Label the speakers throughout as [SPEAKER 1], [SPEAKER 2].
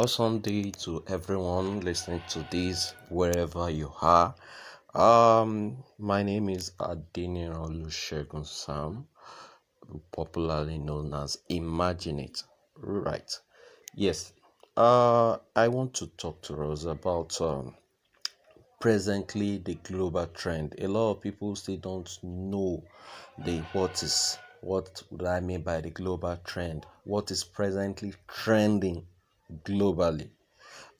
[SPEAKER 1] Awesome day to everyone listening to this wherever you are. My name is Adeniran Olusegun Sam, popularly known as Imagine It. Right. Yes. I want to talk to us about presently the global trend. A lot of people still don't know what would I mean by the global trend. What is presently trending globally,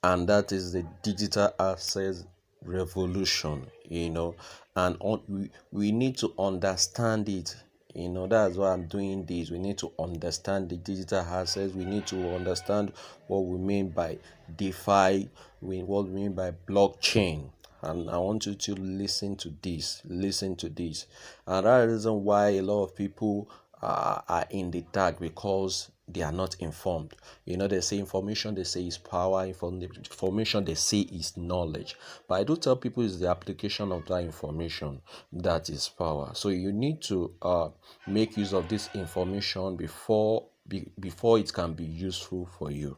[SPEAKER 1] and that is the digital access revolution. And we need to understand it. That's why I'm doing this. We need to understand the digital access. We need to understand what we mean by DeFi, what we mean by blockchain. And I want you to listen to this. And that is the reason why a lot of people are in the dark, because they are not informed. They say information, they say is power. Information, they say is knowledge. But I do tell people it's the application of that information that is power. So you need to make use of this information before it can be useful for you.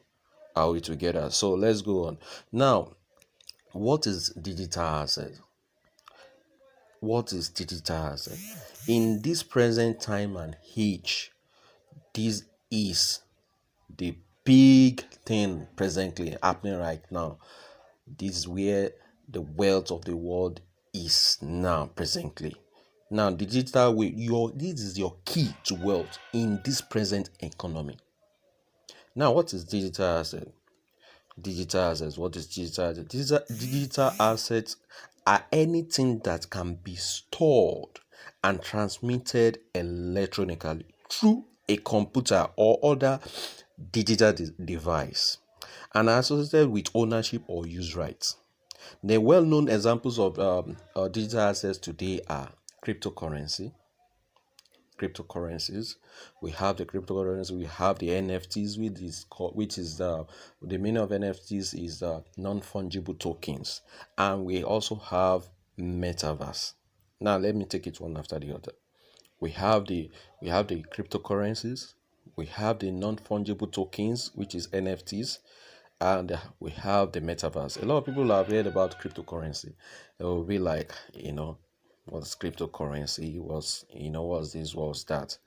[SPEAKER 1] Are we together? So let's go on. Now, what is digital asset? What is digital asset? In this present time and age, this is the big thing presently happening right now. This is where the wealth of the world is now presently. Now, digital way, this is your key to wealth in this present economy. Now, what is digital asset? Digital assets. What is digital asset? Digital assets are anything that can be stored and transmitted electronically through a computer or other digital device, and are associated with ownership or use rights. The well-known examples of digital assets today are cryptocurrency, cryptocurrencies. We have the cryptocurrency. We have the NFTs, which is the meaning of NFTs is non-fungible tokens, and we also have metaverse. Now let me take it one after the other. We have the cryptocurrencies. We have the non-fungible tokens, which is NFTs, and we have the metaverse. A lot of people have heard about cryptocurrency. They will be like, what's cryptocurrency? What's this? What's that?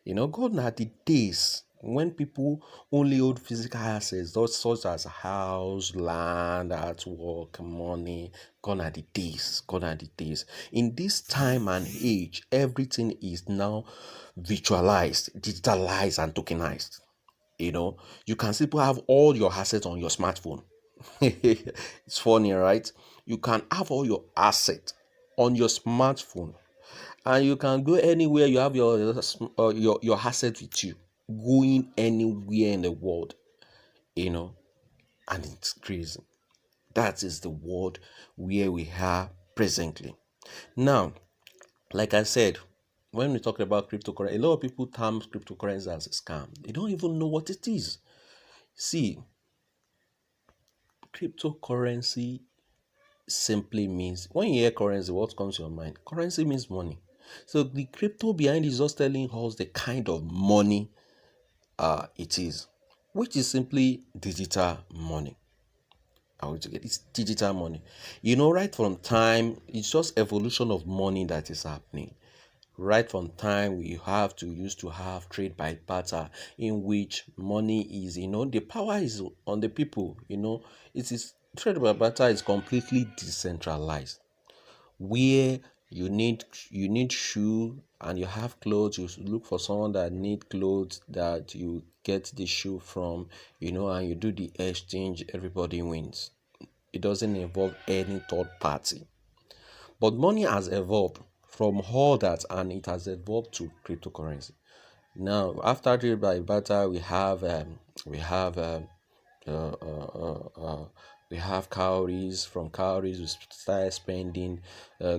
[SPEAKER 1] Gone are the days when people only hold physical assets, those such as house, land, artwork, money. Gone are the days. Gone are the days. In this time and age, everything is now virtualized, digitalized, and tokenized. You can simply have all your assets on your smartphone. It's funny, right? You can have all your assets on your smartphone, and you can go anywhere. You have your asset with you, going anywhere in the world. And it's crazy. That is the world where we are presently. Now, like I said, when we talk about cryptocurrency, a lot of people term cryptocurrency as a scam. They don't even know what it is. See, cryptocurrency simply means, when you hear currency, what comes to your mind? Currency means money. So the crypto behind is just telling us the kind of money it is, which is simply digital money. I want to get it's digital money. Right from time, it's just evolution of money that is happening. Right from time we have to used to have trade by barter, in which money is, the power is on the people. It is trade by barter is completely decentralized, where you need shoe and you have clothes. You look for someone that need clothes that you get the shoe from, and you do the exchange. Everybody wins. It doesn't involve any third party. But money has evolved from all that, and it has evolved to cryptocurrency. Now, after trade by barter, we have uh, uh, uh, uh, we have cowries. From cowries, we start spending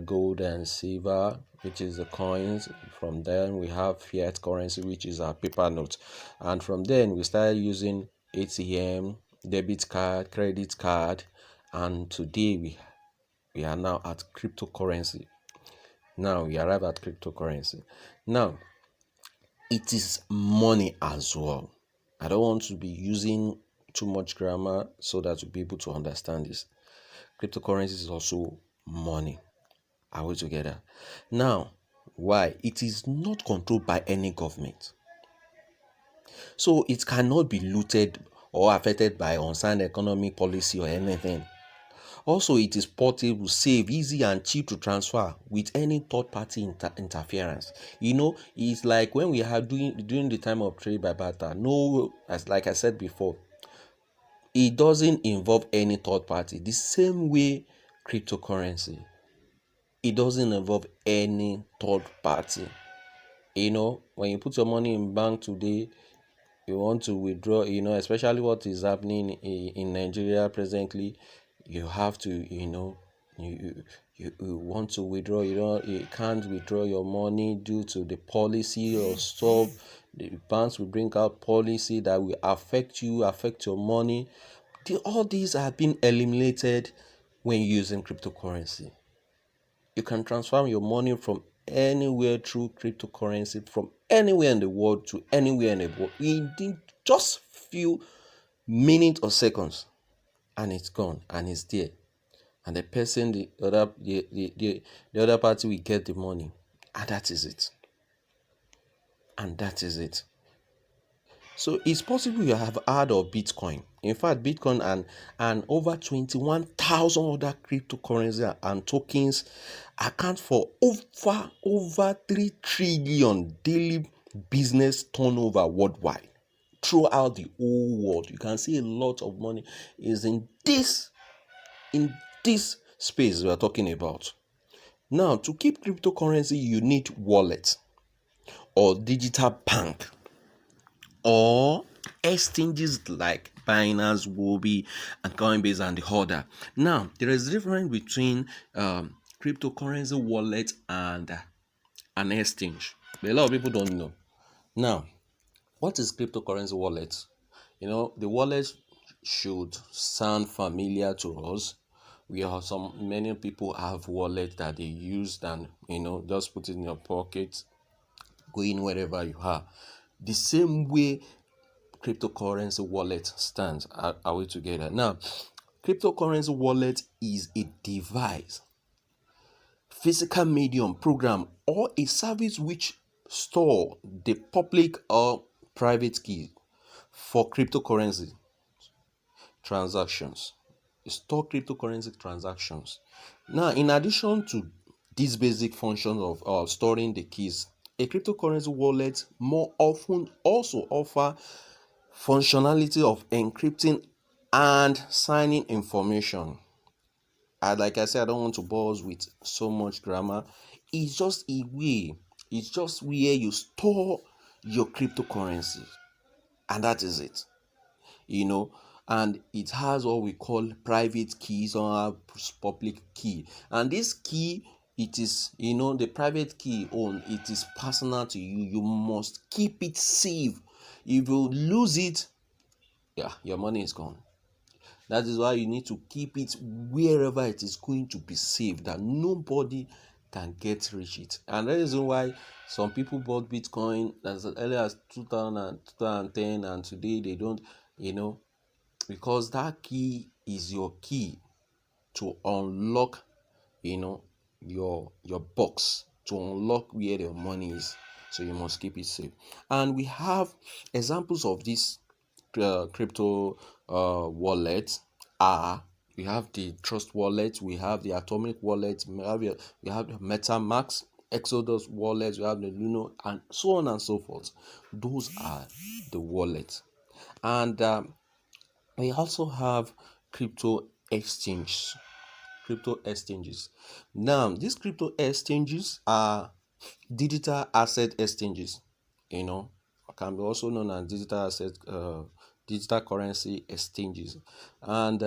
[SPEAKER 1] gold and silver, which is the coins. From then, we have fiat currency, which is our paper notes. And from then, we start using ATM, debit card, credit card, and today we are now at cryptocurrency. Now we arrive at cryptocurrency. Now, it is money as well. I don't want to be using too much grammar so that you'll be able to understand this. Cryptocurrency is also money. Are we together? Now, why? It is not controlled by any government. So it cannot be looted or affected by unsound economic policy or anything. Also, it is portable, safe, easy, and cheap to transfer with any third-party interference. It's like when we are during the time of trade by barter. No, as like I said before, it doesn't involve any third party. The same way cryptocurrency, it doesn't involve any third party. When you put your money in bank today, you want to withdraw, especially what is happening in Nigeria presently, you have to, you want to withdraw, you can't withdraw your money due to the policy or stuff. The banks will bring out policy that will affect your money. All these have been eliminated when using cryptocurrency. You can transfer your money from anywhere through cryptocurrency, from anywhere in the world to anywhere in the world within just few minutes or seconds, and it's gone and it's there. And the person, the other party will get the money, and that is it. So it's possible you have heard of Bitcoin. In fact, Bitcoin and over 21,000 other cryptocurrencies and tokens account for over 3 trillion daily business turnover worldwide. Throughout the whole world, you can see a lot of money is in this space we are talking about. Now, to keep cryptocurrency, you need wallet or digital bank, or exchanges like Binance, Wobi, and Coinbase and the other. Now, there is a difference between cryptocurrency wallet and an exchange. But a lot of people don't know. Now, what is cryptocurrency wallet? The wallet should sound familiar to us. Many people have wallet that they use and just put it in your pocket, going wherever you are. The same way cryptocurrency wallet stands. Are we together? Now, cryptocurrency wallet is a device, physical medium, program, or a service which store the public or private key for cryptocurrency transactions. Store cryptocurrency transactions. Now, in addition to these basic functions of storing the keys, a cryptocurrency wallet more often also offer functionality of encrypting and signing information. And like I said, I don't want to bore us with so much grammar. It's just a way. It's just where you store your cryptocurrency, and that is it. And it has what we call private keys or public key. And this key, it is, the private key it is personal to you. You must keep it safe. If you lose it, your money is gone. That is why you need to keep it wherever it is going to be safe, that nobody can get rich it. And that is why some people bought Bitcoin as early as 2010, and today they don't, because that key is your key to unlock, your box, to unlock where your money is. So you must keep it safe. And we have examples of this crypto wallet. We have the Trust wallet, we have the Atomic wallet, we have the MetaMask, Exodus wallet, we have the Luno, and so on and so forth. Those are the wallets. And we also have crypto exchanges. Now, these crypto exchanges are digital asset exchanges. Can be also known as digital currency exchanges, and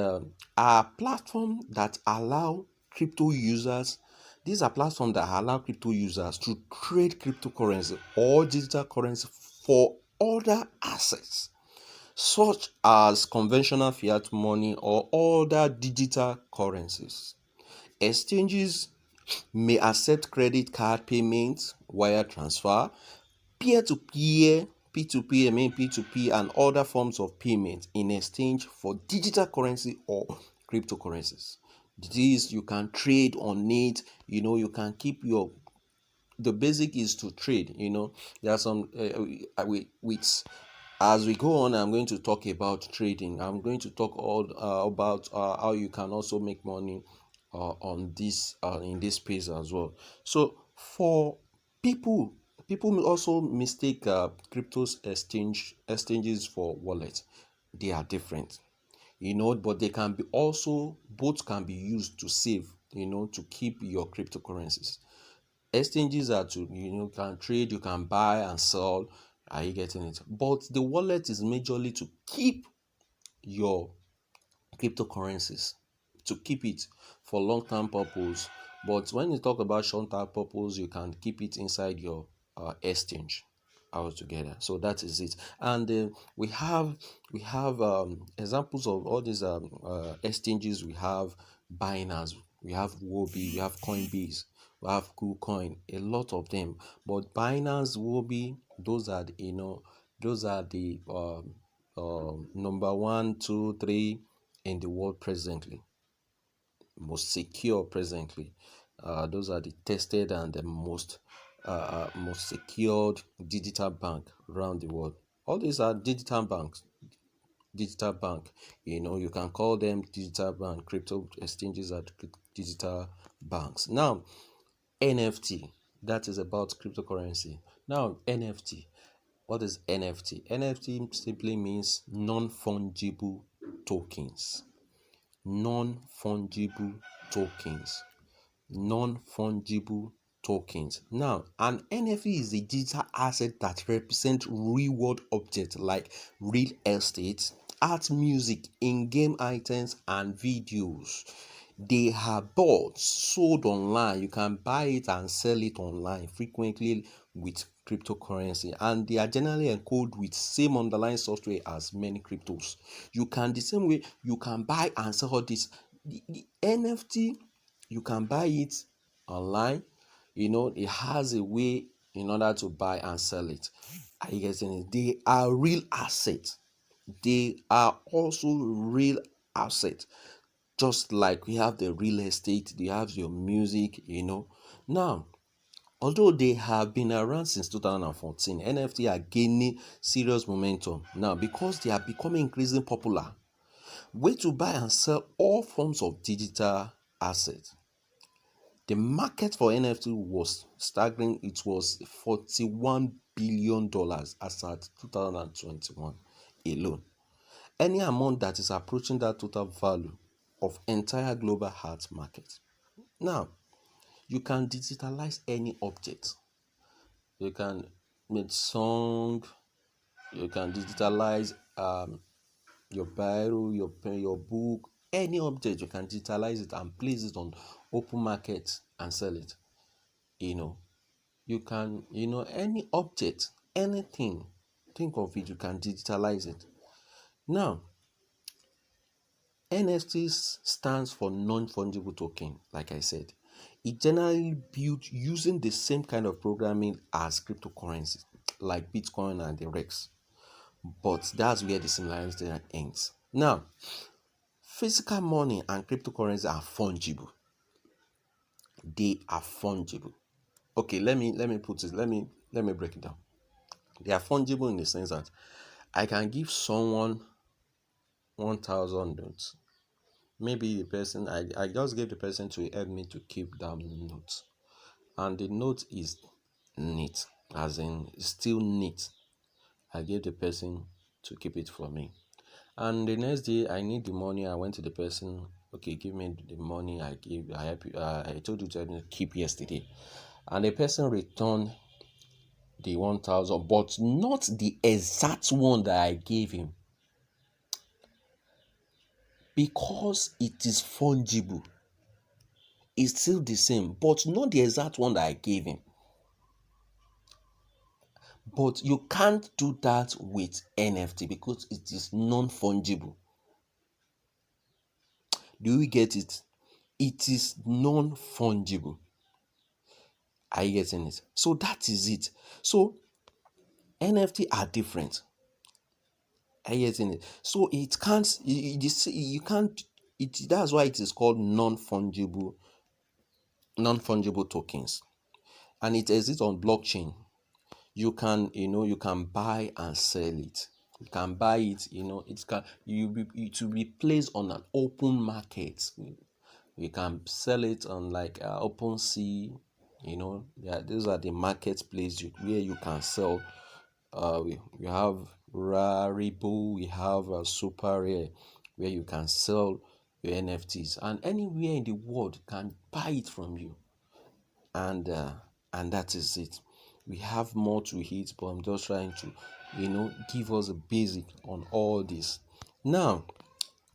[SPEAKER 1] are platforms that allow crypto users. These are platforms that allow crypto users to trade cryptocurrency or digital currency for other assets, such as conventional fiat money or other digital currencies. Exchanges may accept credit card payments, wire transfer, peer-to-peer P2P, I mean P2P, and other forms of payment in exchange for digital currency or cryptocurrencies. These you can trade on it, you can keep your the basic is to trade. There are some with as we go on. I'm going to talk about trading. I'm going to talk all about how you can also make money on this in this space as well. So for people people also mistake cryptos exchanges for wallets. They are different, but they can be also both can be used to save, to keep your cryptocurrencies. Exchanges are to, can trade, you can buy and sell. Are you getting it? But the wallet is majorly to keep your cryptocurrencies, to keep it for long-term purpose. But when you talk about short-term purpose, you can keep it inside your exchange altogether. So that is it. And we have examples of all these exchanges. We have Binance, we have Wobi, we have Coinbase, we have KuCoin, a lot of them. But Binance, Wobi, those are the number one, two, three in the world presently, most secure presently. Those are the tested and the most secured digital bank around the world. All these are digital banks. Digital bank, you can call them digital bank. Crypto exchanges are digital banks. Now, NFT, that is about cryptocurrency. Now, NFT, what is NFT? NFT simply means non-fungible tokens. Non-fungible tokens. Non-fungible tokens. Now, an NFT is a digital asset that represents real world objects like real estate, art, music, in-game items, and videos. They are bought, sold online. You can buy it and sell it online frequently with cryptocurrency, and they are generally encoded with same underlying software as many cryptos. You can the same way you can buy and sell this. The NFT, you can buy it online. It has a way in order to buy and sell it. Are you getting it? They are real assets. They are also real assets. Just like we have the real estate, they have your music. Now, although they have been around since 2014, NFT are gaining serious momentum now because they are becoming increasingly popular way to buy and sell all forms of digital assets. The market for NFT was staggering. It was $41 billion as at 2021 alone. Any amount that is approaching that total value of entire global art market. Now, you can digitalize any object. You can make song. You can digitalize your Bible, your pen, your book, any object. You can digitalize it and place it on open market and sell it. You can, any object, anything. Think of it. You can digitalize it. Now, NFTs stands for non-fungible token, like I said. It generally built using the same kind of programming as cryptocurrencies, like Bitcoin and the Rex. But that's where the similarity ends. Now, physical money and cryptocurrency are fungible. They are fungible. Okay, let me put it. Let me break it down. They are fungible in the sense that I can give someone 1,000 notes. Maybe the person I just gave the person to help me to keep that note, and the note is neat, as in still neat. I gave the person to keep it for me, and the next day I need the money. I went to the person. Okay, give me the money I gave. I told you to keep yesterday, and the person returned the 1,000, but not the exact one that I gave him, because it is fungible. It's still the same, but not the exact one that I gave him. But you can't do that with NFT because it is non-fungible. Do you get it? It is non-fungible. Are you getting it? So that is it. So NFT are different. Are you getting it? So it can't you can't it that's why it is called non-fungible tokens, and it exists on blockchain. You can, you can buy and sell it. You can buy it, it can it will be placed on an open market. You can sell it on like open sea. Yeah, those are the marketplace where you can sell. We have Rarible, we have Super Rare, where you can sell your NFTs, and anywhere in the world can buy it from you. And that is it. We have more to hit, but I'm just trying to, give us a basic on all this. Now,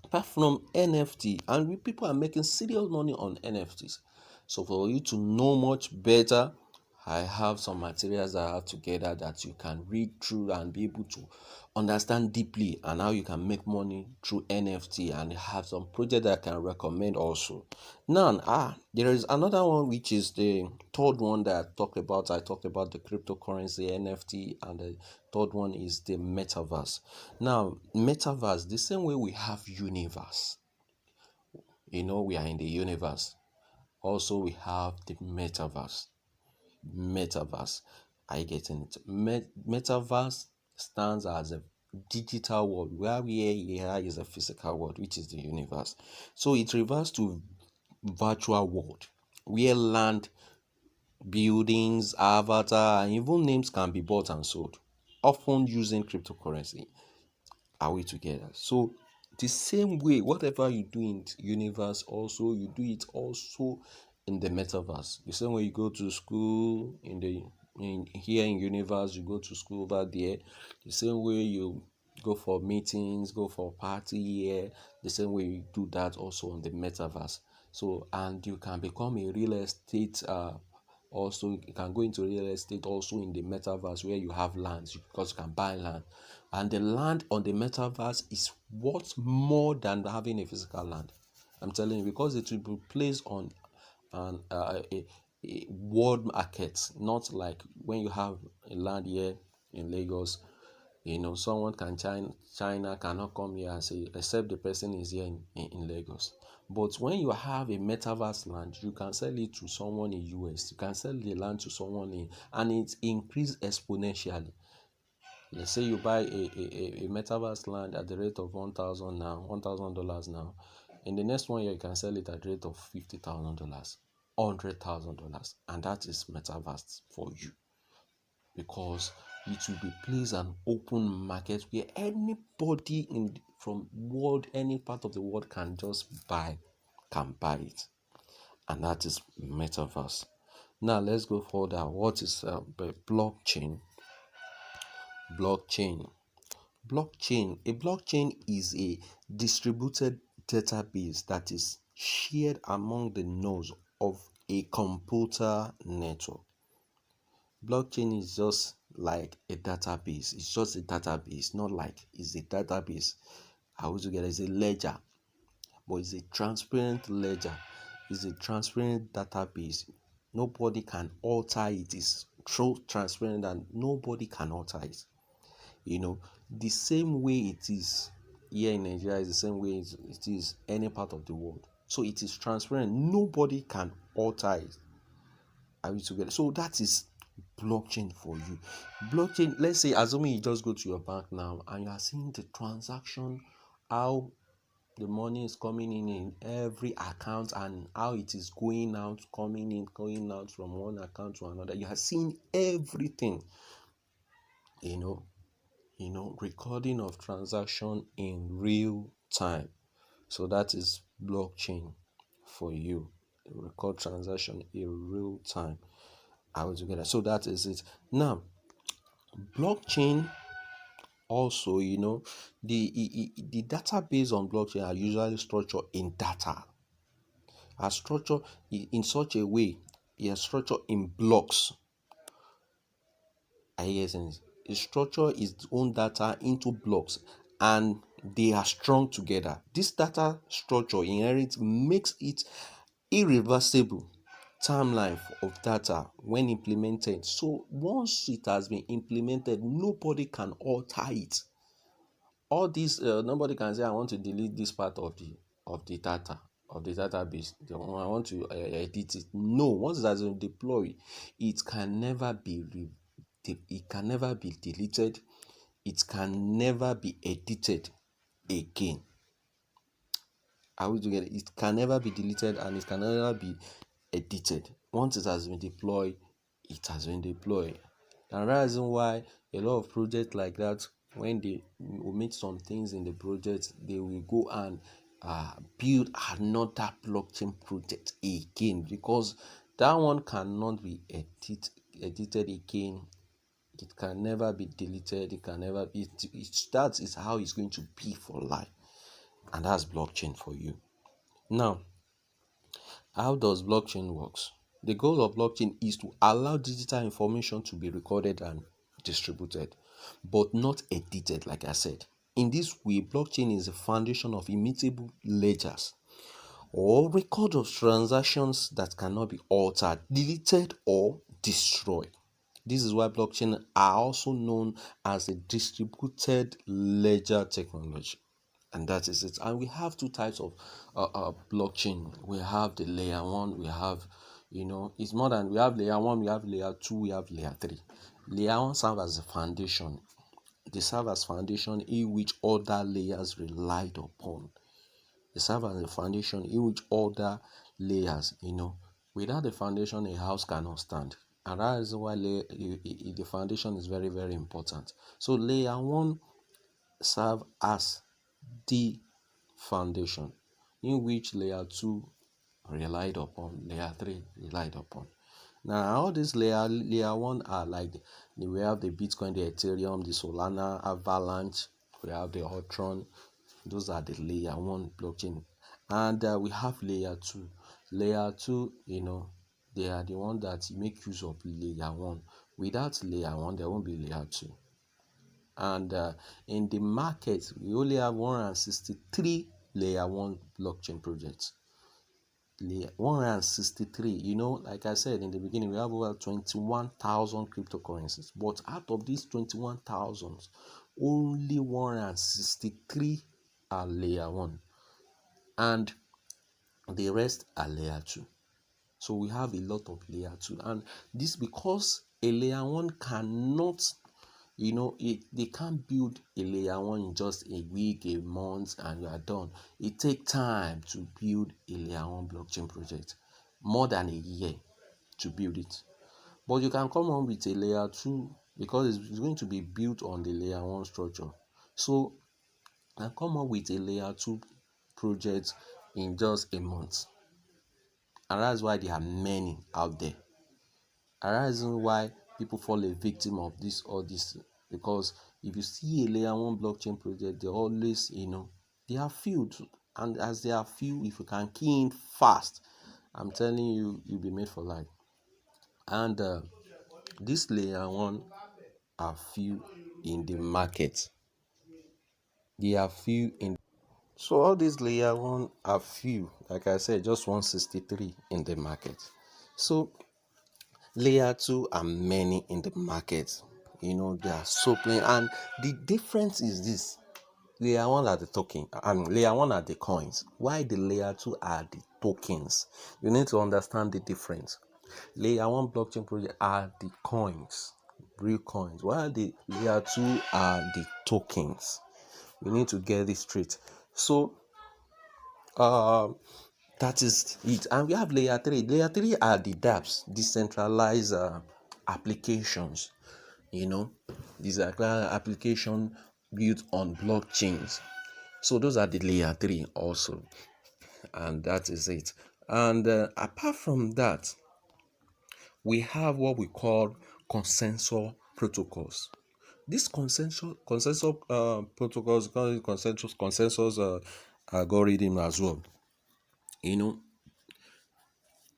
[SPEAKER 1] apart from NFT, and people are making serious money on NFTs. So for you to know much better, I have some materials that I have together that you can read through and be able to understand deeply, and how you can make money through NFT, and have some project that I can recommend also. Now, there is another one, which is the third one that I talked about. I talked about the cryptocurrency, NFT, and the third one is the metaverse. Now, metaverse, the same way we have universe, we are in the universe. Also, we have the metaverse. Metaverse. Are you getting it? Metaverse stands as a digital world, where we are here is a physical world, which is the universe. So it refers to virtual world where land, buildings, avatar, and even names can be bought and sold, often using cryptocurrency. Are we together? So the same way, whatever you do in universe, also you do it also in the metaverse. The same way you go to school in here in universe, you go to school over there. The same way you go for meetings, go for party here. The same way you do that also on the metaverse. So, and you can become a real estate. Also, you can go into real estate also in the metaverse, where you have lands, because you can buy land, and the land on the metaverse is worth more than having a physical land. I'm telling you, because it will be placed on a world market, not like when you have a land here in Lagos. Someone can China cannot come here and say, except the person is here in Lagos. But when you have a metaverse land, you can sell it to someone in US. You can sell the land to someone and it increase exponentially. Let's say you buy a metaverse land at the rate of 1,000 now, $1,000 now. In the next 1 year, you can sell it at the rate of $50,000, $100,000, and that is metaverse for you, because it will be placed an open market where anybody from world, any part of the world can just can buy it, and that is metaverse. Now let's go further. What is blockchain? Blockchain. A blockchain is a distributed database that is shared among the nodes of a computer network. Blockchain is just like a database. It's just a database, not like it's a database. I was together. It's a ledger, but it's a transparent ledger. It's a transparent database. Nobody can alter it. It's so transparent and nobody can alter it. The same way it is here in Nigeria is the same way it is any part of the world. So it is transparent. Nobody can alter it. Are we together? So that is blockchain for you. Blockchain, let's say, assuming you just go to your bank now and you are seeing the transaction, how the money is coming in every account, and how it is going out, coming in, going out from one account to another. You are seeing everything, recording of transaction in real time. So that is blockchain for you. Record transaction in real time. Are we together? So that is it. Now, blockchain also, the database on blockchain are usually structured in data. Are structured in such a way, they are structured in blocks. It structure its own data into blocks, and they are strung together. This data structure inherent makes it irreversible, timeline of data when implemented. So once it has been implemented, nobody can alter it. All this, nobody can say I want to delete this part of the data of the database. I want to edit it. No, once it has been deployed, it can never be it can never be deleted. It can never be edited again. Are we together? It can never be deleted and it can never be edited. Once it has been deployed, it has been deployed. And that's the reason why a lot of projects like that, when they omit some things in the project, they will go and build another blockchain project again, because that one cannot be edited again. It can never be deleted. It can never be. That is how it's going to be for life, and that's blockchain for you. Now, how does blockchain works? The goal of blockchain is to allow digital information to be recorded and distributed, but not edited, like I said. In this way, blockchain is the foundation of immutable ledgers or record of transactions that cannot be altered, deleted, or destroyed. This is why blockchain are also known as a distributed ledger technology. And that is it. And we have two types of blockchain. We have the layer one, we have, it's more than, we have layer one, we have layer two, we have layer three. Layer one serves as a foundation. They serve as foundation in which other layers relied upon. They serve as a foundation in which other layers, without the foundation, a house cannot stand. And that is why the foundation is very, very important. So layer one serve as the foundation in which layer 2 relied upon, layer 3 relied upon. Now all these layer 1 are like we have the Bitcoin, the Ethereum, the Solana, Avalanche, we have the Hotron. Those are the layer 1 blockchain. And we have layer 2. Layer 2, they are the one that make use of layer 1. Without layer 1, there won't be layer 2. And in the market, we only have 163 layer 1 blockchain projects. 163, like I said in the beginning, we have over 21,000 cryptocurrencies. But out of these 21,000, only 163 are layer 1. And the rest are layer 2. So we have a lot of layer 2. And this because a layer 1 cannot, they can't build a layer 1 in just a week, a month, and you are done. It takes time to build a layer 1 blockchain project, more than a year to build it. But you can come on with a layer 2 because it's going to be built on the layer 1 structure. So you can come up with a layer 2 project in just a month. And that's why there are many out there. And that's why people fall a victim of all this, because if you see a layer 1 blockchain project, they always, they are few, and as they are few, if you can key in fast, I'm telling you, you'll be made for life. And this layer 1 are few in the market. They are few in. So all these layer 1 are few, like I said, just 163 in the market. So layer 2 are many in the market. They are so plain. And the difference is this: layer 1 are the token, and layer 1 are the coins. Why the layer 2 are the tokens? You need to understand the difference. Layer 1 blockchain project are the coins, real coins, while the layer 2 are the tokens. You need to get this straight. So that is it. And we have layer 3. Layer 3 are the dApps, decentralized applications. These are applications built on blockchains. So those are the layer 3 also. And that is it. And apart from that, we have what we call consensus protocols. These consensus protocols, consensus algorithm as well.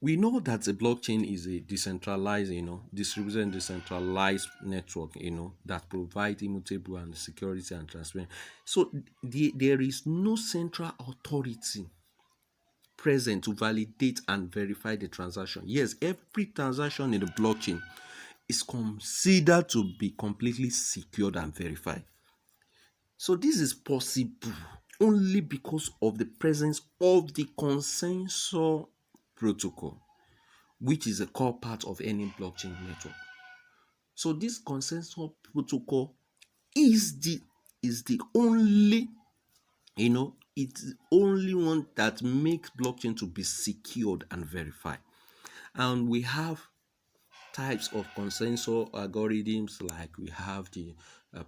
[SPEAKER 1] We know that a blockchain is a decentralized, distributed and decentralized network, that provides immutable and security and transparency. So there is no central authority present to validate and verify the transaction. Yes, every transaction in the blockchain is considered to be completely secured and verified. So this is possible only because of the presence of the consensus protocol, which is a core part of any blockchain network. So this consensus protocol is the only, it's the only one that makes blockchain to be secured and verified. And we have types of consensus algorithms, like we have the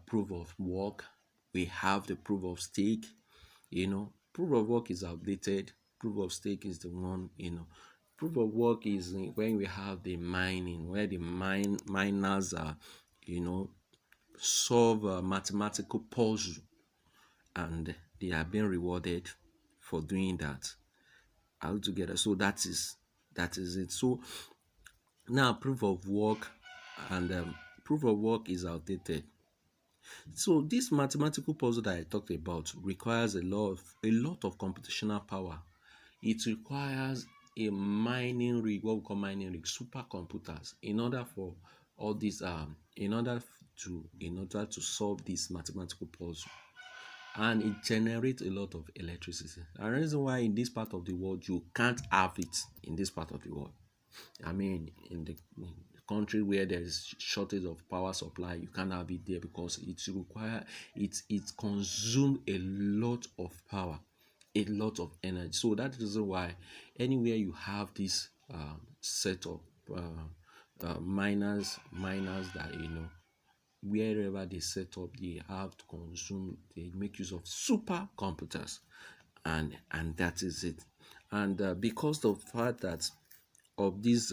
[SPEAKER 1] proof of work, we have the proof of stake. Proof of work is outdated. Proof of stake is the one. Proof of work is when we have the mining, where the miners are, solve a mathematical puzzle, and they are being rewarded for doing that altogether. So that is it. So now proof of work and proof of work is outdated. So this mathematical puzzle that I talked about requires a lot of computational power. It requires a mining rig, what we call mining rig, supercomputers, in order for all these in order to solve this mathematical puzzle. And it generates a lot of electricity. And the reason why in this part of the world you can't have it in this part of the world. I mean, in the country where there is shortage of power supply, you can't have it there because it consumes a lot of power, a lot of energy. So that is why anywhere you have this set of miners that wherever they set up, they have to consume, they make use of supercomputers, and that is it. And because of the fact that of this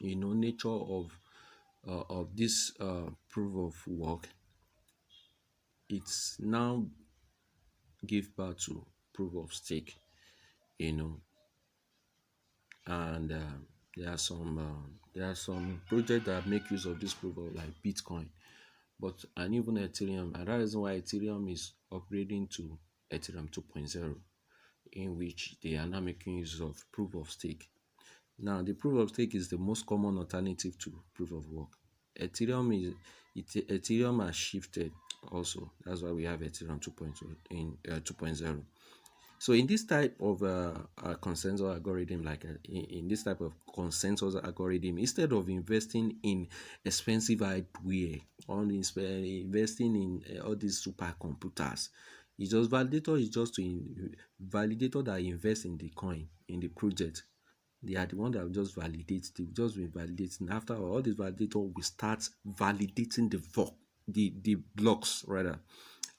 [SPEAKER 1] nature of this proof of work, it's now give birth to proof of stake, and there are some projects that make use of this proof of, like Bitcoin, and even Ethereum. And that is why Ethereum is upgrading to Ethereum 2.0, in which they are now making use of proof of stake. Now, the proof of stake is the most common alternative to proof of work. Ethereum has shifted also. That's why we have Ethereum 2.0 in 2.0. So in this type of consensus algorithm, in this type of consensus algorithm, instead of investing in expensive hardware or investing in all these supercomputers, validator is just validator that invest in the coin, in the project. They are the one that will just validate. They will just be validating. After all this validator will start validating the blocks rather,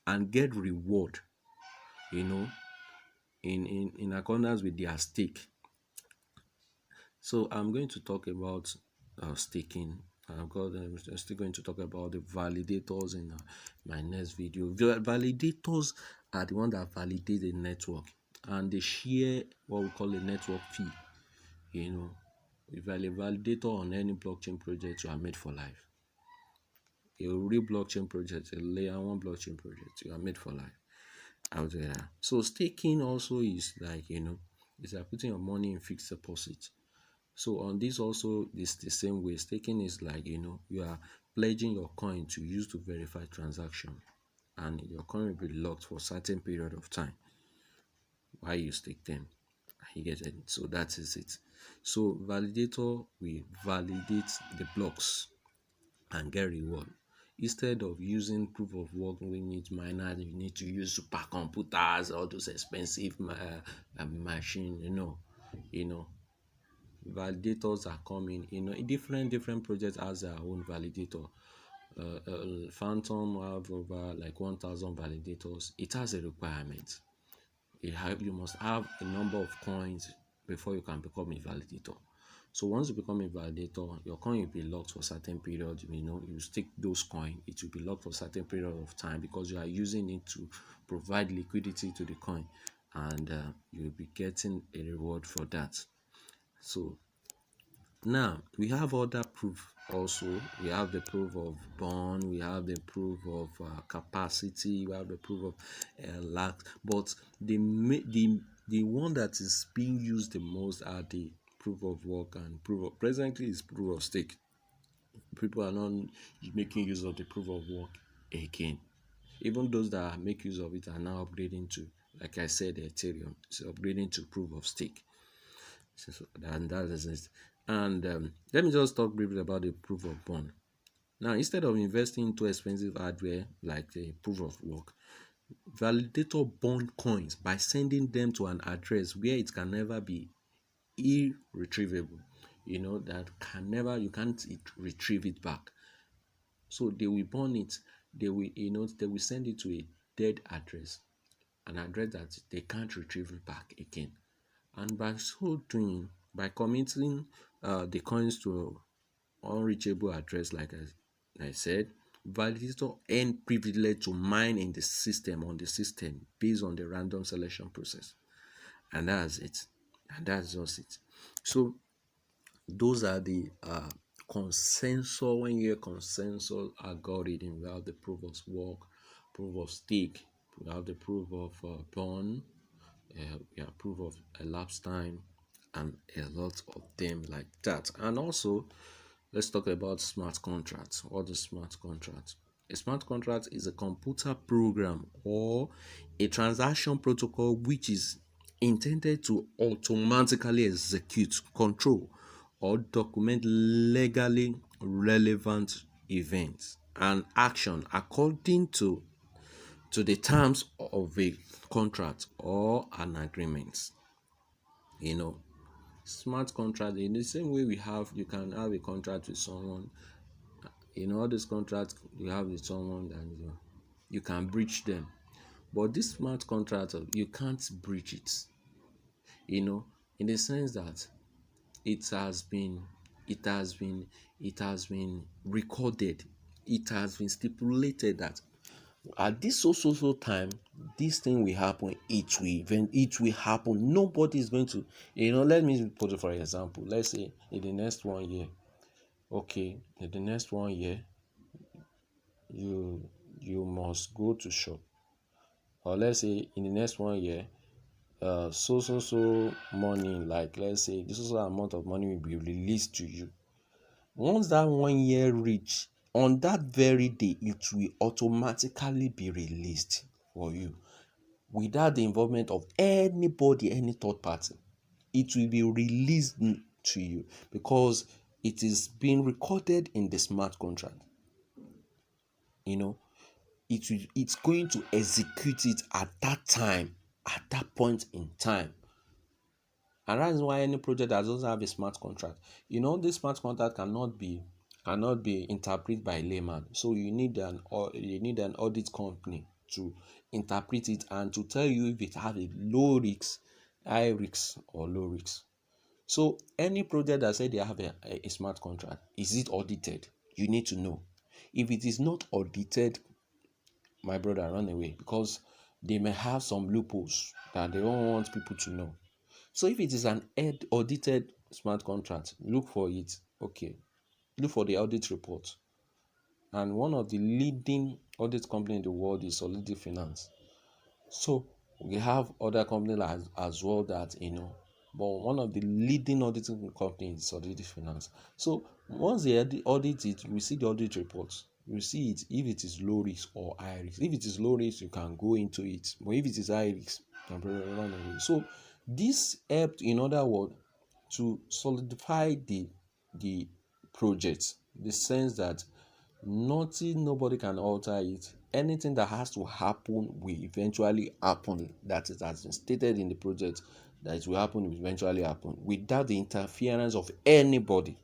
[SPEAKER 1] and get reward, in accordance with their stake. So I'm going to talk about staking. I'm still going to talk about the validators in my next video. Validators are the ones that validate the network, and they share what we call a network fee. If you're a validator on any blockchain project, you are made for life. A real blockchain project, a layer 1 blockchain project, you are made for life out there. So staking also is like, it's like putting your money in fixed deposit. So on this also, it's the same way. Staking is like, you are pledging your coin to use to verify transaction, and your coin will be locked for a certain period of time while you stake them. You get it? So that is it. So validator will validate the blocks and get reward. Instead of using proof of work, we need miners, you need to use supercomputers, all those expensive machine. Validators are coming. Different projects has their own validator. Phantom have over like 1,000 validators. It has a requirement. You must have a number of coins before you can become a validator. So once you become a validator, your coin will be locked for a certain period. You stake those coins, it will be locked for a certain period of time, because you are using it to provide liquidity to the coin, and you'll be getting a reward for that. So now we have other proof also. We have the proof of bond, we have the proof of capacity, we have the proof of lack. But the The one that is being used the most are the proof of work and presently is proof of stake. People are not making use of the proof of work again. Even those that make use of it are now upgrading to, like I said, Ethereum. It's upgrading to proof of stake. And that is it. And let me just talk briefly about the proof of bond. Now, instead of investing into expensive hardware like the proof of work, validator bond coins by sending them to an address where it can never be irretrievable. That can never, you can't retrieve it back. So they will burn it. They will send it to a dead address, an address that they can't retrieve it back again. And by so doing, by committing the coins to unreachable address, like I said, validator earn privilege to mine in the system on the system based on the random selection process. And that's it. And that's just it. So those are the consensus. When you hear consensus algorithm, we have the proof of work, proof of stake, we have the proof of bond, we have proof of elapsed time, and a lot of them like that. And also, let's talk about smart contracts. What is smart contract? A smart contract is a computer program or a transaction protocol which is intended to automatically execute, control, or document legally relevant events and action according to the terms of a contract or an agreement. You know, smart contract in the same way you can have a contract with someone. All these contracts you have with someone, and you can breach them. But this smart contract, you can't breach it. In the sense that it has been it has been it has been recorded, it has been stipulated that at this so time this thing will happen, it will happen. Nobody is going to, let me put it for example. Let's say in the next 1 year, okay, in the next 1 year, you must go to shop. Or let's say in the next 1 year, so money, like let's say this is amount of money will be released to you. Once that 1 year reach, on that very day it will automatically be released for you without the involvement of anybody, any third party. It will be released to you because it is being recorded in the smart contract. It's going to execute it at that time, at that point in time. And that's why any project that doesn't have a smart contract, this smart contract cannot be interpreted by layman. So you need an audit company to interpret it and to tell you if it has a low risk, high risk, or low risk. So any project that say they have a smart contract, is it audited? You need to know. If it is not audited, my brother, run away, because they may have some loopholes that they don't want people to know. So if it is an audited smart contract, look for it. Okay, look for the audit report. And one of the leading audit company in the world is Solidity Finance. So we have other companies as well that but one of the leading auditing companies is Solidity Finance. So once they audit it, we see the audit report. You see it if it is low risk or high risk. If it is low risk, you can go into it. But if it is high risk, you can run away. So this helped, in other words, to solidify the project, the sense that nobody can alter it. Anything that has to happen will eventually happen. That it has been stated in the project that it will happen, will eventually happen without the interference of anybody.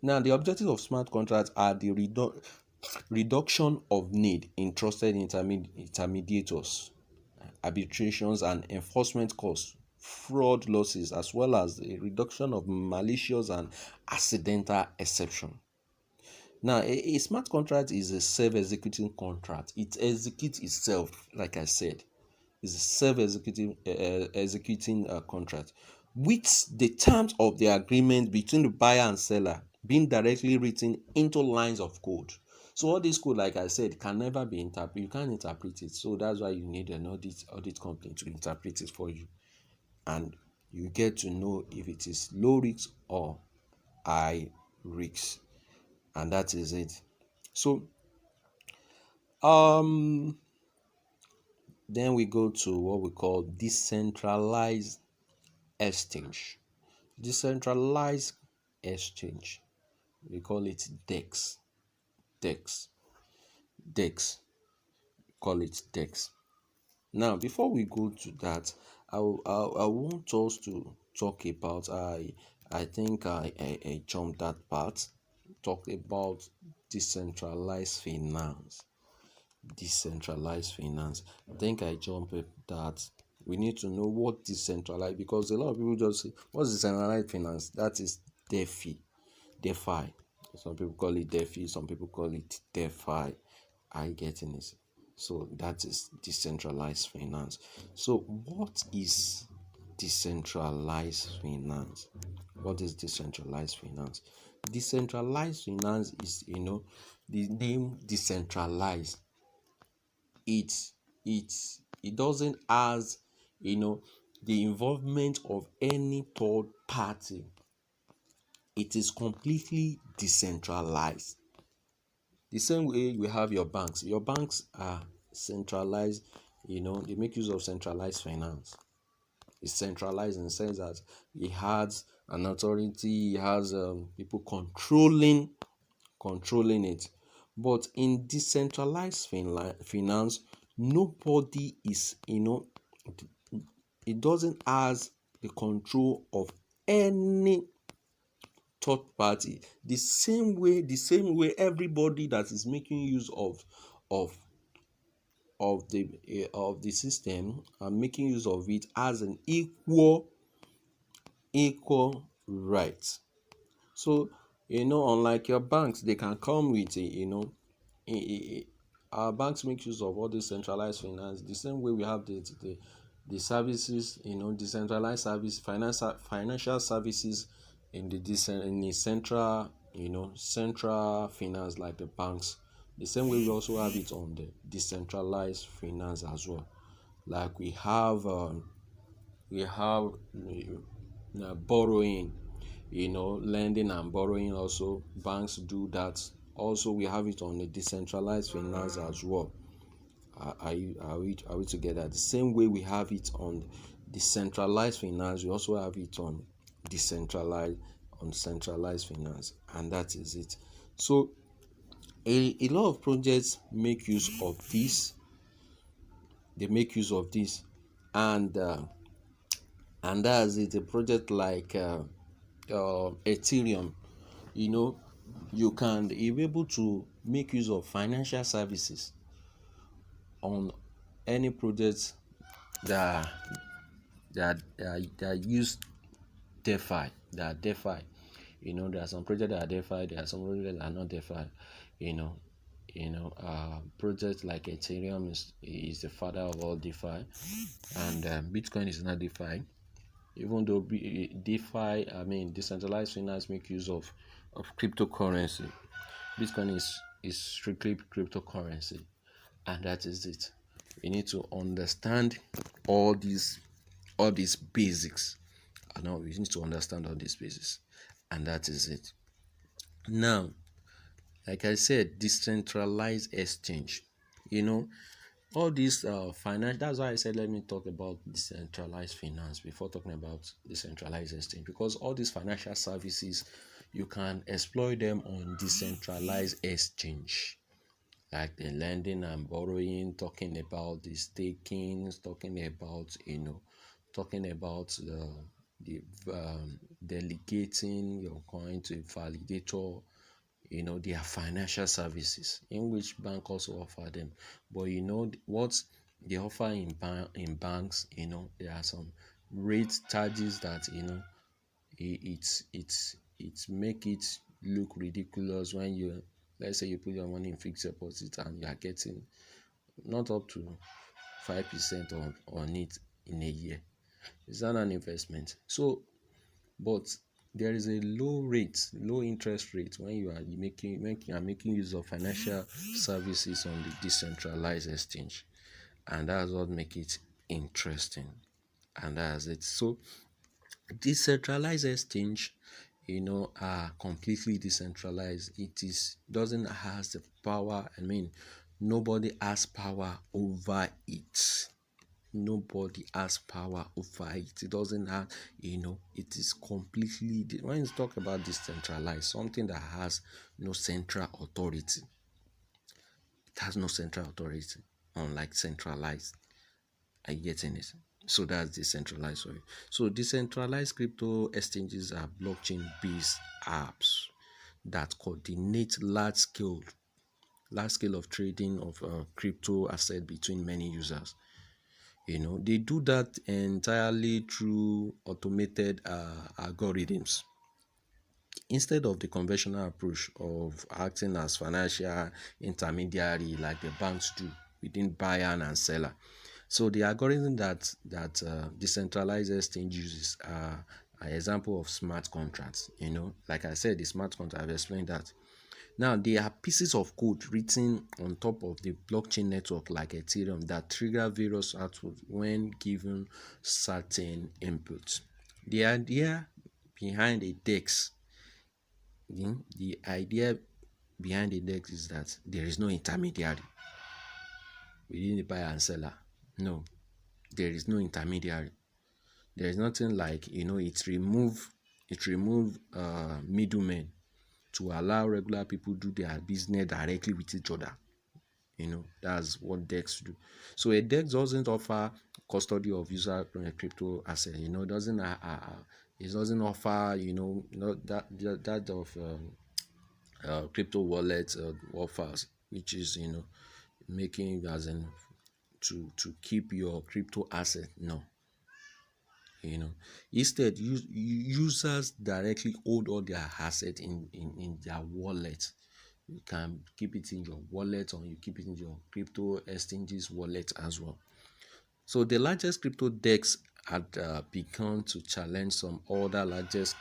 [SPEAKER 1] Now, the objectives of smart contracts are the reduction of need in trusted intermediators, arbitrations and enforcement costs, fraud losses, as well as a reduction of malicious and accidental exception. Now, a smart contract is a self-executing contract. It executes itself, like I said. It's a executing contract, with the terms of the agreement between the buyer and seller being directly written into lines of code. So all this code, like I said, can never be interpreted. You can't interpret it. So that's why you need an audit company to interpret it for you, and you get to know if it is low risk or high risk, and that is it. So um then we go to what we call decentralized exchange. Decentralized exchange, we call it DEX. DEX. DEX. Call it DEX. Now, before we go to that, I want us to talk about, I think I jumped that part. Talk about decentralized finance. Decentralized finance. I think I jumped that. We need to know what decentralized, because a lot of people just say, what's decentralized finance? That is DeFi. DeFi. Some people call it DeFi, some people call it DeFi. I getting it. So that is decentralized finance. So what is decentralized finance? What is decentralized finance? Decentralized finance is, the name decentralized. It it it doesn't has, the involvement of any third party. It is completely decentralized. The same way you have your banks. Your banks are centralized, they make use of centralized finance. It's centralized in the sense that it has an authority, it has people controlling it. But in decentralized finance, nobody is, it doesn't has the control of any third party. The same way everybody that is making use of the system and making use of it as an equal right. So, unlike your banks, they can come with our banks make use of all this centralized finance. The same way we have the services, decentralized service, financial services in the central, central finance, like the banks. The same way we also have it on the decentralized finance as well. Like we have borrowing, lending and borrowing. Also, banks do that. Also, we have it on the decentralized finance as well. Are we together? The same way we have it on decentralized finance, we also have it on decentralized on centralized finance, and that is it. So a lot of projects make use of this. They make use of this, and that's it. A project like Ethereum, you'll be able to make use of financial services on any projects that that use DeFi. That are DeFi. There are some projects that are DeFi. There are some projects that are not DeFi. You know, projects like Ethereum is the father of all DeFi, and Bitcoin is not DeFi. Even though DeFi, I mean decentralized finance, make use of cryptocurrency. Bitcoin is strictly cryptocurrency, and that is it. We need to understand all these basics. I know we need to understand all these basics, and that is it. Now, like I said, decentralized exchange. You know, all these finance. That's why I said let me talk about decentralized finance before talking about decentralized exchange, because all these financial services you can exploit them on decentralized exchange, like the lending and borrowing, talking about the staking, talking about the delegating your coin to a validator. They are financial services in which bank also offer them. But what they offer in banks, there are some rate charges that it make it look ridiculous when you, let's say, you put your money in fixed deposit and you are getting not up to 5% on it in a year. It's not an investment. So, but there is a low interest rate when you are making use of financial services on the decentralized exchange, and that's what make it interesting, and that's it. So decentralized exchange, are completely decentralized. It is doesn't has the power. I mean, nobody has power over it. Nobody has power over it. It doesn't have, it is completely when you talk about decentralized, something that has no central authority. It has no central authority, unlike centralized. Are you getting it? So that's decentralized. Sorry. So decentralized crypto exchanges are blockchain-based apps that coordinate large scale of trading of crypto asset between many users. They do that entirely through automated algorithms instead of the conventional approach of acting as financial intermediary like the banks do within buyer and seller. So the algorithm that decentralized exchange uses are an example of smart contracts. Like I said, the smart contract, I've explained that. Now, there are pieces of code written on top of the blockchain network like Ethereum that trigger various outputs when given certain inputs. The idea behind a DEX, the idea behind the DEX is that there is no intermediary within the buyer and seller. No, there is no intermediary. There is nothing like, it remove middlemen to allow regular people do their business directly with each other. That's what DEX do. So a DEX doesn't offer custody of user crypto asset. It doesn't offer that of crypto wallet offers, which is making as in to keep your crypto asset. No, instead users directly hold all their asset in their wallet. You can keep it in your wallet, or you keep it in your crypto exchanges wallet as well. So the largest crypto DEX had begun to challenge some other largest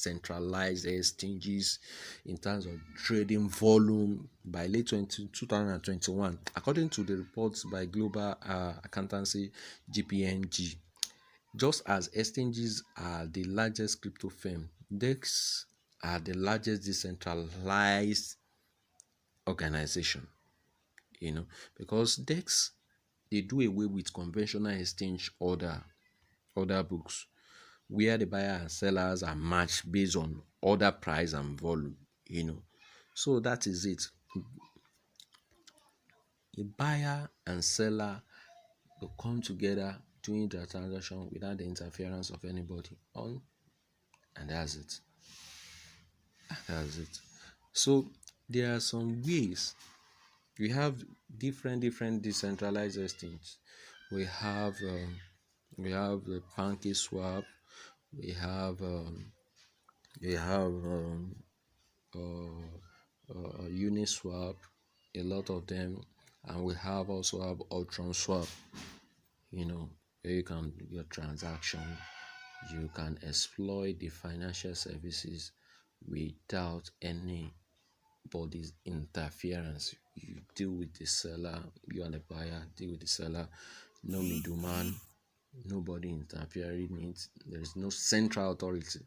[SPEAKER 1] centralized exchanges in terms of trading volume by late 2021, according to the reports by global accountancy GPNG. Just as exchanges are the largest crypto firm, DEX are the largest decentralized organization, because DEX, they do away with conventional exchange order books where the buyer and sellers are matched based on order price and volume. So that is it. A buyer and seller will come together doing the transaction without the interference of anybody on, and that's it. That's it. So there are some ways. We have different decentralized exchanges. We have the Pancake Swap. We have Uniswap, a lot of them, and we also have Ultron Swap. Where you can do your transaction, you can exploit the financial services without anybody's interference. You deal with the seller, you and the buyer deal with the seller, no middleman, nobody interfering in it. There is no central authority,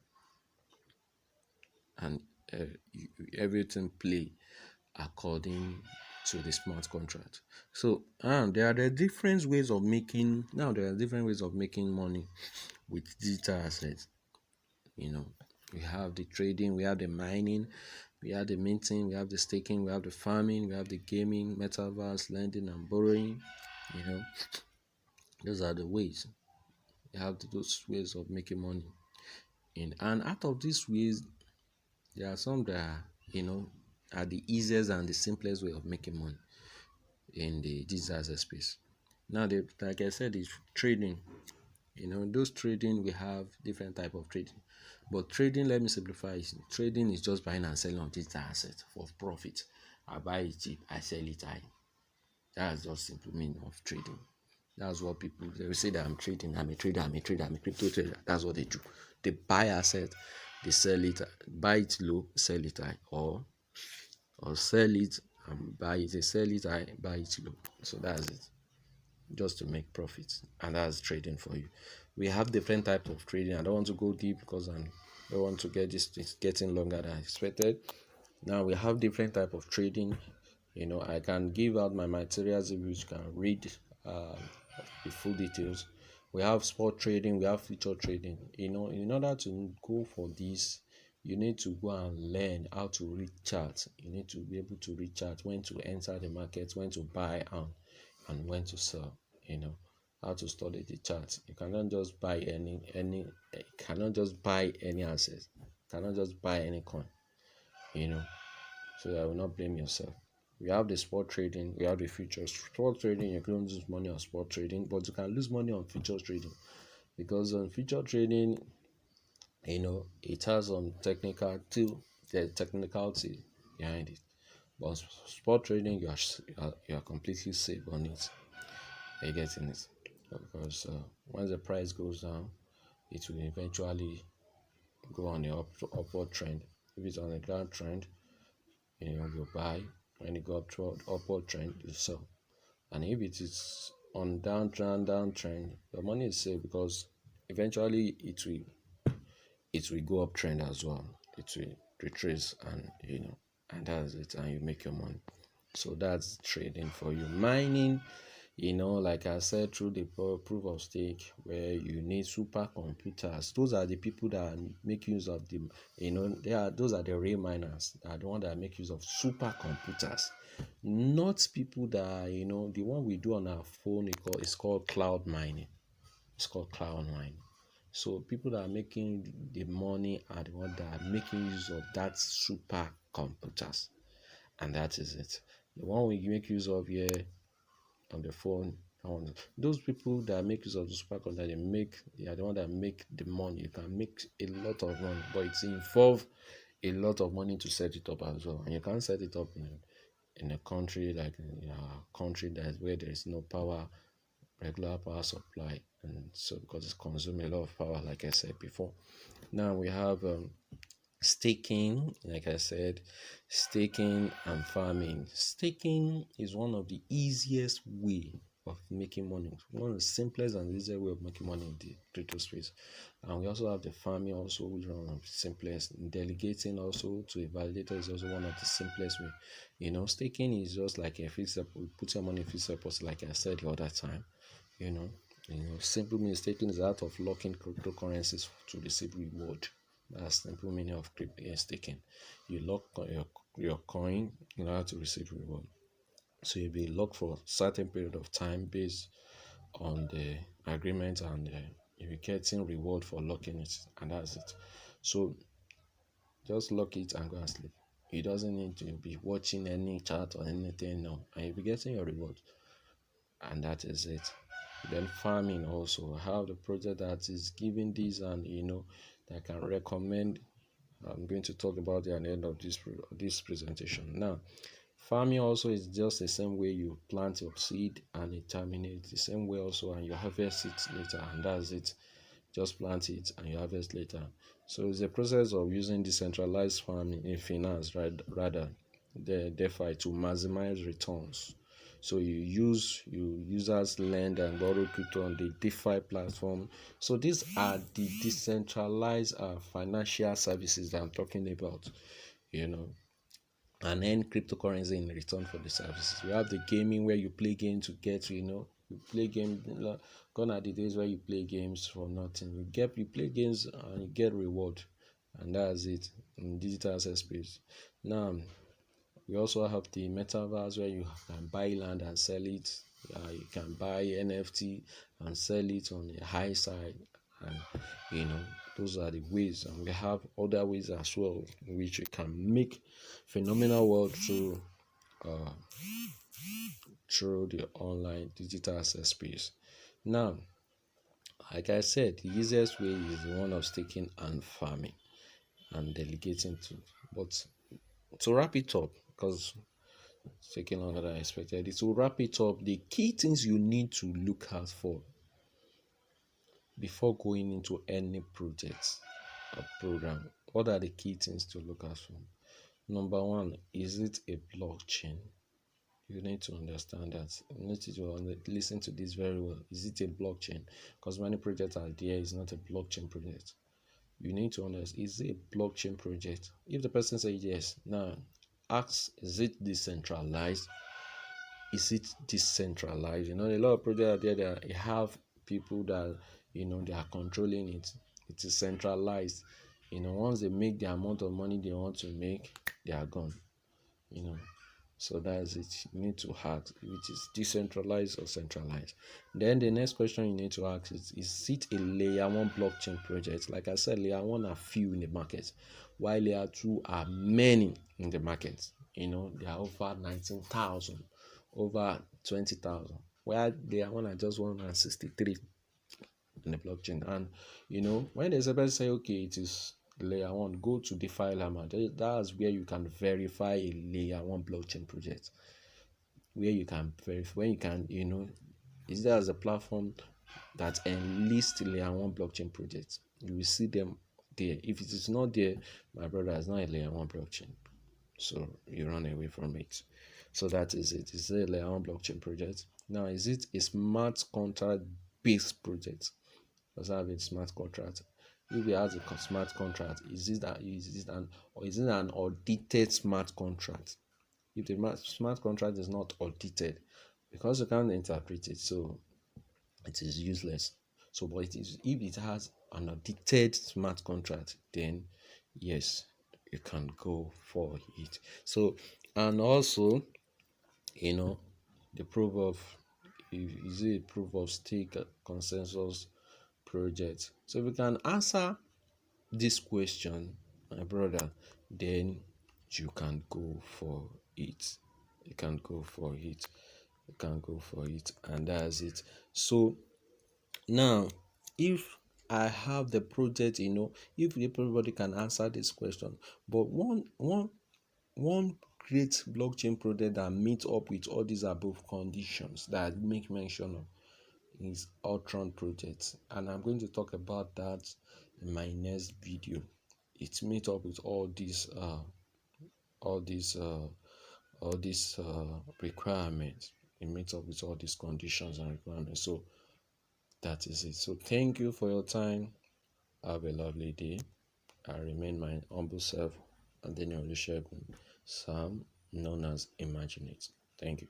[SPEAKER 1] and everything play according to the smart contract. So there are different ways of making money with digital assets. We have the trading, we have the mining, we have the minting, we have the staking, we have the farming, we have the gaming, metaverse, lending and borrowing. Those are the ways. You have those ways of making money. And out of these ways, there are some that are the easiest and the simplest way of making money in the digital space. Now, like I said, is trading. Those trading, we have different type of trading. But trading, let me simplify it. Trading is just buying and selling of digital asset for profit. I buy it cheap, I sell it high. That's just simple meaning of trading. That's what people they will say that I'm trading, I'm a trader, I'm a trader, I'm a crypto trader. That's what they do. They buy asset, they sell it, buy it low, sell it high, or sell it and buy it. They sell it high, buy it low. So that's it. Just to make profits, and that's trading for you. We have different types of trading. I don't want to go deep because I don't want to get this, it's getting longer than I expected. Now we have different type of trading. I can give out my materials if you can read uh, the full details. We have spot trading, we have future trading. In order to go for this, you need to go and learn how to read charts. You need to be able to read charts, when to enter the market, when to buy and when to sell. You know how to study the charts. You cannot just buy any asset. You cannot just buy any coin. You know so I will not blame yourself. We have the spot trading, we have the futures. Spot trading, you can lose money on spot trading, but you can lose money on futures trading, because on future trading, it has some the technicality behind it. But spot trading, you are completely safe on it. Are you getting it? Because once the price goes down, it will eventually go on the upward trend. If it's on a downtrend, you buy. When it go up to upward trend, you sell. And if it is on downtrend, your money is safe, because eventually it will go uptrend as well. It will retrace, and that's it, and you make your money. So that's trading for you. Mining, like I said, through the proof of stake, where you need supercomputers. Those are the people that make use of them. Those are the real miners. They are the ones that make use of supercomputers, not people that the one we do on our phone. It's called cloud mining. It's called cloud mining. So people that are making the money are the ones that are making use of that supercomputers, and that is it. The one we make use of here on the phone. Those people that make use of the supercomputer, they are the one that make the money. You can make a lot of money, but it involves a lot of money to set it up as well. And you can't set it up in a country like in a country where there is no regular power supply, and so because it's consuming a lot of power, like I said before. Now we have staking. Like I said, staking and farming. Staking is one of the easiest way of making money, one of the simplest and easiest way of making money in the crypto space. And we also have the farming also, which is one of the simplest. Delegating also to a validator is also one of the simplest way. Staking is just like a fixed deposit. Put your money in fixed deposit, like I said the other time. you know Simple means staking is the art of locking cryptocurrencies to receive reward. That's simple meaning of staking. You lock your coin in order to receive reward. So you'll be locked for a certain period of time based on the agreement, and you'll be getting reward for locking it, and that's it. So just lock it and go and sleep. You doesn't need to be watching any chart or anything, no, and you'll be getting your reward, and that is it. Then farming also, I have the project that is giving this, and that I can recommend. I'm going to talk about it at the end of this presentation. Now, farming also is just the same way you plant your seed and it terminates the same way also, and you harvest it later, and that's it. Just plant it and you harvest later. So it's a process of using decentralized farming in finance, right? Rather, the DeFi, to maximize returns. So you users lend and borrow crypto on the DeFi platform. So these are the decentralized financial services that I'm talking about. You know, and earn cryptocurrency in return for the services. We have the gaming, where you play games to get, you play games. Gone are the days where you play games for nothing. You play games and you get reward, and that's it in digital asset space. Now we also have the metaverse, where you can buy land and sell it. You can buy NFT and sell it on the high side, and those are the ways. And we have other ways as well in which you can make phenomenal wealth uh, through the online digital asset space. Now, like I said, the easiest way is the one of staking and farming and delegating to. But to wrap it up, because It's taking longer than expected. It will wrap it up. The key things you need to look out for before going into any project or program. What are the key things to look out for? Number one, is it a blockchain? You need to understand that. You need to listen to this very well. Is it a blockchain? Because many projects are there, it's not a blockchain project. You need to understand, is it a blockchain project? If the person says yes, now ask, is it decentralized? Is it decentralized? A lot of projects are there that have people that they are controlling it. It is centralized. Once they make the amount of money they want to make, they are gone. you know so that's it. You need to ask which is decentralized or centralized. Then the next question you need to ask is it a layer one blockchain project? Like I said, layer one are few in the market, while layer two are many in the market. There are over 19,000, over 20,000, while layer one are just 163 in the blockchain. And when there's a person say, okay, it is layer one, go to DeFi Llama. That's where you can verify a layer one blockchain project. Where you can verify, when you can, is there as a platform that enlists layer one blockchain project. You will see them there. If it is not there, my brother, it's not a layer one blockchain. So you run away from it. So that is it. It's a layer one blockchain project. Now, is it a smart contract based project? Does it have a smart contract? If it has a smart contract, is it an audited smart contract? If the smart contract is not audited, because you can't interpret it, so it is useless. So, but it is, if it has an audited smart contract, then yes, you can go for it. So, and also, you know, the proof of, is it a proof of stake consensus project? So, if you can answer this question, my brother, then you can go for it. You can go for it. You can go for it, and that's it. So now, if I have the project, if everybody can answer this question, but one great blockchain project that meets up with all these above conditions that I make mention of is Ultron project, and I'm going to talk about that in my next video. It meets up with all these uh all these requirements. It meets up with all these conditions and requirements. So that is it. So thank you for your time. Have a lovely day. I remain my humble self, and then Olusegun Sam, known as Imagine It. Thank you.